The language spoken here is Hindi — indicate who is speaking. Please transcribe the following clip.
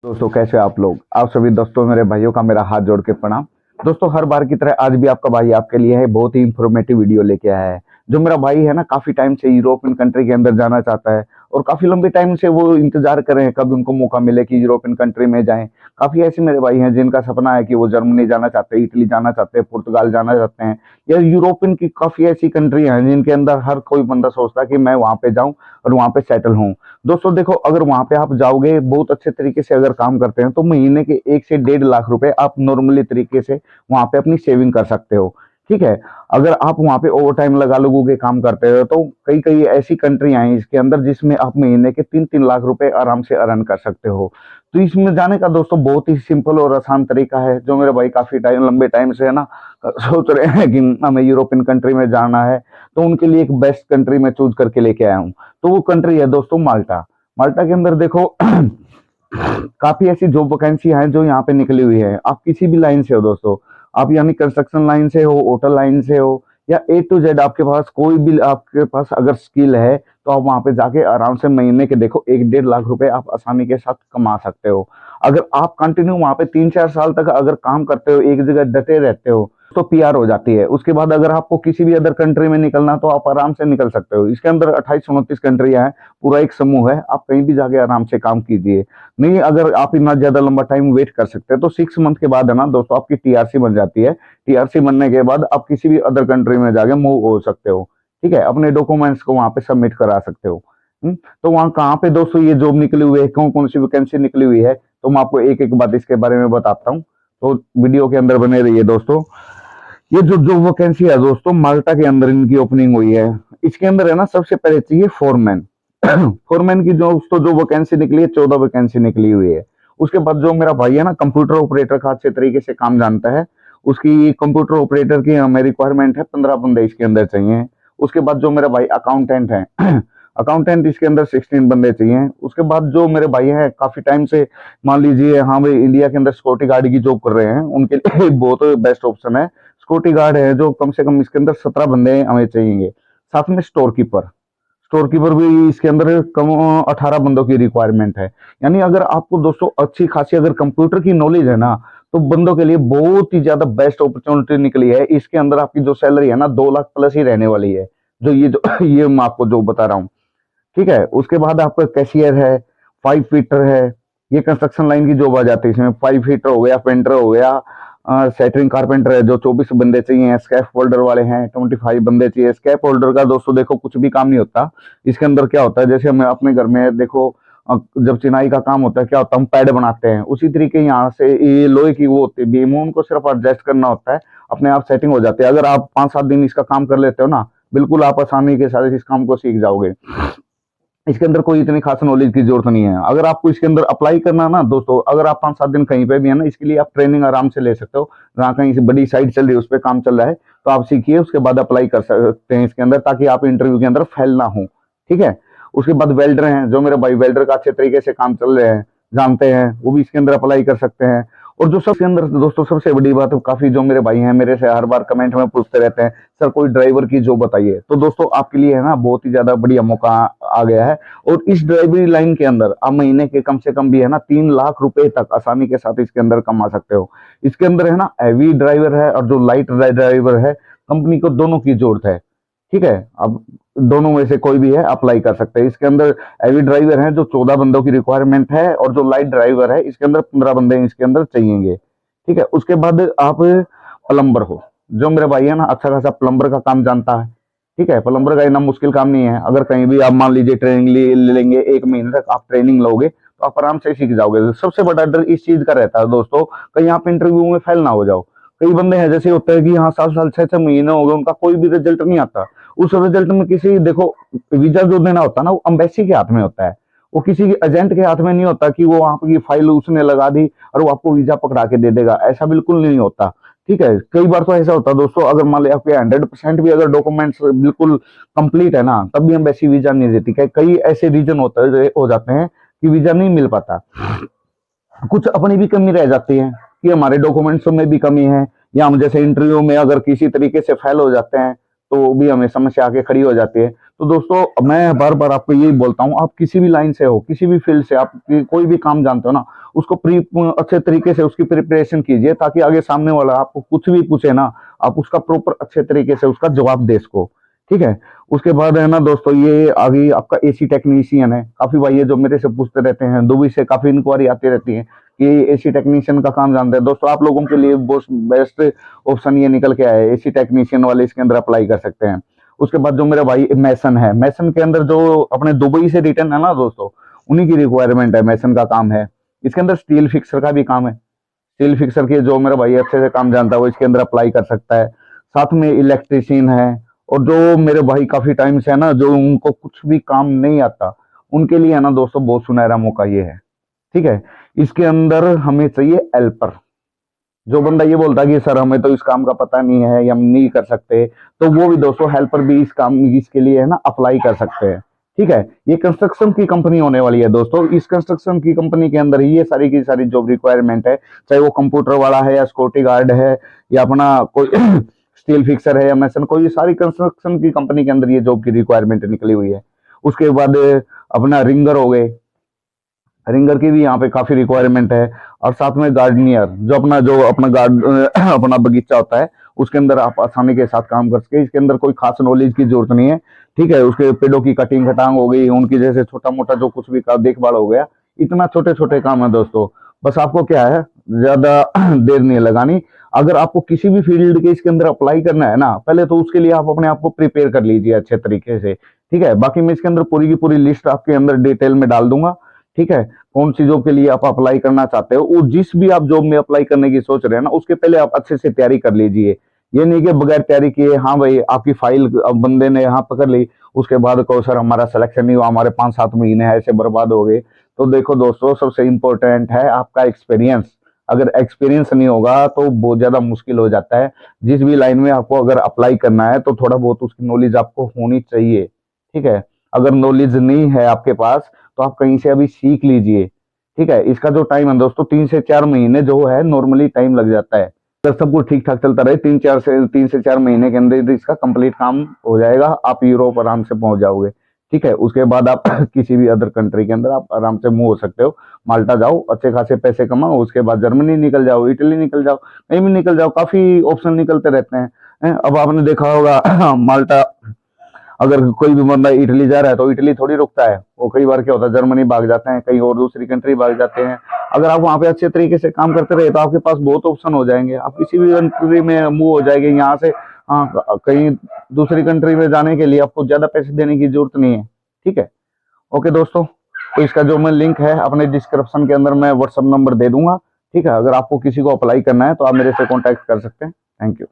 Speaker 1: दोस्तों कैसे हो आप लोग। आप सभी दोस्तों मेरे भाइयों का मेरा हाथ जोड़ के प्रणाम। दोस्तों हर बार की तरह आज भी आपका भाई आपके लिए है बहुत ही इंफॉर्मेटिव वीडियो लेके आया है। जो मेरा भाई है ना काफी टाइम से यूरोपियन कंट्री के अंदर जाना चाहता है और काफी लंबे टाइम से वो इंतजार कर रहे हैं कब उनको मौका मिले कि यूरोपियन कंट्री में जाएं। काफी ऐसे मेरे भाई हैं जिनका सपना है कि वो जर्मनी जाना चाहते हैं, इटली जाना चाहते हैं, पुर्तगाल जाना चाहते हैं या यूरोपियन की काफी ऐसी कंट्री हैं जिनके अंदर हर कोई बंदा सोचता है कि मैं वहां पे जाऊं और वहां पे सेटल हूं। दोस्तों देखो, अगर वहां पे आप जाओगे बहुत अच्छे तरीके से अगर काम करते हैं तो महीने के 1 से 1.5 लाख रुपए आप नॉर्मली तरीके से वहां पे अपनी सेविंग कर सकते हो। ठीक है। अगर आप वहां पे ओवर टाइम लगा लोगोगे काम करते हो तो कई कई ऐसी कंट्री हैं इसके अंदर जिसमें आप महीने के 3-3 लाख रुपए आराम से अर्न कर सकते हो। तो इसमें जाने का दोस्तों बहुत ही सिंपल और आसान तरीका है। जो मेरे भाई काफी टाइम लंबे टाइम से है ना सोच रहे हैं कि हमें यूरोपियन कंट्री में जाना है, तो उनके लिए एक बेस्ट कंट्री में चूज करके लेके आया हूँ। तो वो कंट्री है दोस्तों माल्टा। माल्टा के अंदर देखो काफी ऐसी जॉब वैकेंसी हैं जो यहाँ पे निकली हुई है। आप किसी भी लाइन से हो दोस्तों, आप यानी कंस्ट्रक्शन लाइन से हो, होटल लाइन से हो या A to Z आपके पास कोई भी आपके पास अगर स्किल है तो आप वहां पे जाके आराम से महीने के देखो 1-1.5 लाख रुपए आप आसानी के साथ कमा सकते हो। अगर आप कंटिन्यू वहां पे 3-4 साल तक अगर काम करते हो, एक जगह डटे रहते हो, तो PR हो जाती है। उसके बाद अगर आपको किसी भी अदर कंट्री में निकलना तो आप आराम से निकल सकते हो। इसके अंदर 28-29 कंट्रियां हैं, पूरा एक समूह है, आप कहीं भी जाके आराम से काम कीजिए। नहीं, अगर आप इतना ज्यादा लंबा टाइम वेट कर सकते हैं तो 6 मंथ के बाद है ना दोस्तों आपकी TRC बन जाती है। TRC बनने के बाद आप किसी भी अदर कंट्री में जाके मूव हो सकते हो। ठीक है, अपने डॉक्यूमेंट्स को वहां पे सबमिट करा सकते हो। तो वहाँ कहाँ पे दोस्तों ये जॉब निकली हुई है, कौन कौन सी वैकेंसी निकली हुई है, तो मैं आपको एक एक बात इसके बारे में बताता हूँ। तो वीडियो के अंदर बने रहिए दोस्तों। ये जो जो वैकेंसी है दोस्तों माल्टा के अंदर इनकी ओपनिंग हुई है। इसके अंदर है ना सबसे पहले चाहिए फोरमैन। फोरमैन की जो वैकेंसी निकली है 14 वैकेंसी निकली हुई है। उसके बाद जो मेरा भाई है ना कंप्यूटर ऑपरेटर का अच्छे तरीके से काम जानता है, उसकी कंप्यूटर ऑपरेटर की हमें रिक्वायरमेंट है, 15 बंदे इसके अंदर चाहिए। उसके बाद जो मेरा भाई अकाउंटेंट है अकाउंटेंट इसके अंदर 16 बंदे चाहिए। उसके बाद जो मेरे भाई हैं काफी टाइम से मान लीजिए हाँ भाई इंडिया के अंदर सिक्योरिटी गार्ड की जॉब कर रहे हैं, उनके लिए बहुत बेस्ट ऑप्शन है। सिक्योरिटी गार्ड है जो कम से कम इसके अंदर 17 बंदे हमें चाहिए। साथ में स्टोर कीपर भी इसके अंदर कम 18 बंदों की रिक्वायरमेंट है। यानी अगर आपको दोस्तों अच्छी खासी अगर कंप्यूटर की नॉलेज है ना तो बंदों के लिए बहुत ही ज्यादा बेस्ट अपॉर्चुनिटी निकली है। इसके अंदर आपकी जो सैलरी है ना 2 लाख प्लस ही रहने वाली है। जो ये मैं आपको जो बता रहा हूँ। ठीक है। उसके बाद आपका कैशियर है, 5 फीटर है। ये कंस्ट्रक्शन लाइन की जॉब आ जाती है इसमें। 5 फीटर हो गया, पेंटर हो गया, सेटरिंग कारपेंटर है जो 24 बंदे चाहिए। स्कैफ होल्डर वाले हैं 25 बंदे चाहिए। स्कैफ होल्डर का दोस्तों देखो कुछ भी काम नहीं होता। इसके अंदर क्या होता है, जैसे हम अपने घर में देखो जब चिनाई का काम होता है क्या होता है, हम पैड बनाते हैं, उसी तरीके यहाँ से ये लोहे की वो होती है बीम, उनको सिर्फ एडजस्ट करना होता है, अपने आप सेटिंग हो जाती है। अगर आप 5-7 दिन इसका काम कर लेते हो ना, बिल्कुल आप आसानी के साथ इस काम को सीख जाओगे। इसके अंदर कोई इतनी खास नॉलेज की जरूरत नहीं है। अगर आपको इसके अंदर अप्लाई करना ना दोस्तों, अगर आप 5-7 दिन कहीं पे भी है ना, इसके लिए आप ट्रेनिंग आराम से ले सकते हो। जहाँ कहीं से बड़ी साइट चल रही है उस पर काम चल रहा है तो आप सीखिए, उसके बाद अप्लाई कर सकते हैं इसके अंदर, ताकि आप इंटरव्यू के अंदर फेल ना हो। ठीक है। उसके बाद वेल्डर हैं, जो मेरे भाई वेल्डर का अच्छे तरीके से काम चल रहे हैं, जानते हैं, वो भी इसके अंदर अप्लाई कर सकते हैं। और जो सबसे अंदर दोस्तों सबसे बड़ी बात है, काफी जो मेरे भाई हैं मेरे से हर बार कमेंट में पूछते रहते हैं सर कोई ड्राइवर की जॉब बताइए, तो दोस्तों आपके लिए है ना बहुत ही ज्यादा बढ़िया मौका आ गया है। और इस ड्राइवरी लाइन के अंदर आप महीने के कम से कम भी है ना 3 लाख रुपए तक आसानी के साथ इसके अंदर कमा सकते हो। इसके अंदर है ना हैवी ड्राइवर है और जो लाइट ड्राइवर है, कंपनी को दोनों की जरूरत है। ठीक है। अब दोनों में से कोई भी है अप्लाई कर सकते हैं। इसके अंदर हैवी ड्राइवर है जो 14 बंदों की रिक्वायरमेंट है, और जो लाइट ड्राइवर है इसके अंदर 15 बंदे इसके अंदर चाहिए। ठीक है। उसके बाद आप प्लम्बर हो, जो मेरे भाई है ना अच्छा खासा प्लम्बर का काम जानता है। ठीक है। प्लम्बर का इतना मुश्किल काम नहीं है। अगर कहीं भी आप मान लीजिए ट्रेनिंग ले लेंगे, 1 महीने तक आप ट्रेनिंग लोगे तो आप आराम से सीख जाओगे। सबसे बड़ा डर इस चीज का रहता है दोस्तों, कहीं आप इंटरव्यू में फेल ना हो जाओ। कई बंदे हैं जैसे होता है कि हाँ 7 साल 6-6 महीने हो गए उनका कोई भी रिजल्ट नहीं आता। उस रिजल्ट में किसी देखो वीजा जो देना होता है ना वो अम्बेसी के हाथ में होता है, वो किसी एजेंट के हाथ में नहीं होता कि वो आपकी फाइल उसने लगा दी और वो आपको वीजा पकड़ा के दे देगा। ऐसा बिल्कुल नहीं होता। ठीक है। कई बार तो ऐसा होता है दोस्तों, अगर मान लिया आपके 100% भी अगर डॉक्यूमेंट्स बिल्कुल कंप्लीट है ना, तब भी एम्बेसी वीजा नहीं देती। कई ऐसे रीजन हो जाते हैं कि वीजा नहीं मिल पाता। कुछ अपनी भी कमी रह जाती है कि हमारे डॉक्यूमेंट्स में भी कमी है, या हम जैसे इंटरव्यू में अगर किसी तरीके से फेल हो जाते हैं तो वो भी हमें समस्या आके खड़ी हो जाती है। तो दोस्तों मैं बार बार आपको यही बोलता हूँ, आप किसी भी लाइन से हो, किसी भी फील्ड से आप कोई भी काम जानते हो ना, उसको अच्छे तरीके से उसकी प्रिपरेशन कीजिए, ताकि आगे सामने वाला आपको कुछ भी पूछे ना, आप उसका प्रॉपर अच्छे तरीके से उसका जवाब दे सको। ठीक है। उसके बाद है ना दोस्तों, ये आगे आपका एसी टेक्नीशियन है। काफी भाई है जो मेरे से पूछते रहते हैं, दुबई से काफी इंक्वायरी आती रहती है कि एसी टेक्नीशियन का काम जानते हैं। दोस्तों आप लोगों के लिए बेस्ट ऑप्शन ये निकल के आया है, एसी टेक्नीशियन वाले इसके अंदर अप्लाई कर सकते हैं। उसके बाद जो मेरा भाई मैसन है, मैसन के अंदर जो अपने दुबई से रिटर्न है ना दोस्तों, उन्हीं की रिक्वायरमेंट है, मैसन का काम है। इसके अंदर स्टील फिक्सर का भी काम है। स्टील फिक्सर के जो मेरा भाई अच्छे से काम जानता है वो इसके अंदर अप्लाई कर सकता है। साथ में इलेक्ट्रीशियन है, और जो मेरे भाई काफी टाइम से है ना, जो उनको कुछ भी काम नहीं आता, उनके लिए है ना दोस्तों बहुत सुनहरा मौका ये है। ठीक है। इसके अंदर हमें चाहिए हेल्पर। जो बंदा ये बोलता है कि सर हमें तो इस काम का पता नहीं है या हम नहीं कर सकते, तो वो भी दोस्तों हेल्पर भी इस काम इसके लिए है ना अप्लाई कर सकते हैं। ठीक है। ये कंस्ट्रक्शन की कंपनी होने वाली है दोस्तों। इस कंस्ट्रक्शन की कंपनी के अंदर ही ये सारी की सारी जॉब रिक्वायरमेंट है, चाहे वो कंप्यूटर वाला है या सिक्योरिटी गार्ड है या अपना कोई स्टील फिक्सर है या मैसन, कोई सारी कंस्ट्रक्शन की कंपनी के अंदर ये जॉब की रिक्वायरमेंट निकली हुई है। उसके बाद अपना रिंगर हो गए, रिंगर की भी यहाँ पे काफी रिक्वायरमेंट है। और साथ में गार्डनियर, जो अपना गार्ड अपना बगीचा होता है, उसके अंदर आप आसानी के साथ काम कर सके। इसके अंदर कोई खास नॉलेज की जरूरत नहीं है। ठीक है। उसके पेड़ों की कटिंग खटांग हो गई, उनकी जैसे छोटा मोटा जो कुछ भी देखभाल हो गया, इतना छोटे छोटे काम है दोस्तों। बस आपको क्या है, ज्यादा देर नहीं लगानी। अगर आपको किसी भी फील्ड के इसके अंदर अप्लाई करना है ना, पहले तो उसके लिए आप अपने आप को प्रिपेयर कर लीजिए अच्छे तरीके से। ठीक है। बाकी मैं इसके अंदर पूरी की पूरी लिस्ट आपके अंदर डिटेल में डाल दूंगा। ठीक है। कौन सी जॉब के लिए आप अप्लाई करना चाहते हो, और जिस भी आप जॉब में अप्लाई करने की सोच रहे हैं ना, उसके पहले आप अच्छे से तैयारी कर लीजिए। ये नहीं कि बगैर तैयारी किए, हाँ भाई आपकी फाइल बंदे ने यहाँ पकड़ ली, उसके बाद कहो सर हमारा सिलेक्शन नहीं हुआ, हमारे 5-7 महीने ऐसे बर्बाद हो गए। तो देखो दोस्तों, सबसे इंपॉर्टेंट है आपका एक्सपीरियंस। अगर एक्सपीरियंस नहीं होगा तो बहुत ज्यादा मुश्किल हो जाता है। जिस भी लाइन में आपको अगर अप्लाई करना है, तो थोड़ा बहुत उसकी नॉलेज आपको होनी चाहिए। ठीक है। अगर नॉलेज नहीं है आपके पास, तो आप कहीं से अभी सीख लीजिए। ठीक है। इसका जो टाइम है दोस्तों, 3 से 4 महीने जो है नॉर्मली टाइम लग जाता है। अगर सब कुछ ठीक ठाक चलता रहे, 3 से 4 महीने के अंदर इसका कंप्लीट काम हो जाएगा, आप यूरोप आराम से पहुंच जाओगे। ठीक है। उसके बाद आप किसी भी अदर कंट्री के अंदर आप आराम से मूव हो सकते हो। माल्टा जाओ, अच्छे खासे पैसे कमाओ, उसके बाद जर्मनी निकल जाओ, इटली निकल जाओ, कहीं भी निकल जाओ, काफी ऑप्शन निकलते रहते हैं। अब आपने देखा होगा माल्टा, अगर कोई भी बंदा इटली जा रहा है तो इटली थोड़ी रुकता है, वो कई बार क्या होता है जर्मनी भाग जाते हैं, कहीं और दूसरी कंट्री भाग जाते हैं। अगर आप वहां पे अच्छे तरीके से काम करते रहे, तो आपके पास बहुत ऑप्शन हो जाएंगे, आप किसी भी कंट्री में मूव हो जाएंगे यहाँ से। हाँ, कहीं दूसरी कंट्री में जाने के लिए आपको ज्यादा पैसे देने की जरूरत नहीं है। ठीक है। ओके दोस्तों, तो इसका जो मैं लिंक है अपने डिस्क्रिप्शन के अंदर मैं व्हाट्सअप नंबर दे दूंगा। ठीक है। अगर आपको किसी को अप्लाई करना है तो आप मेरे से कॉन्टेक्ट कर सकते हैं। Thank you.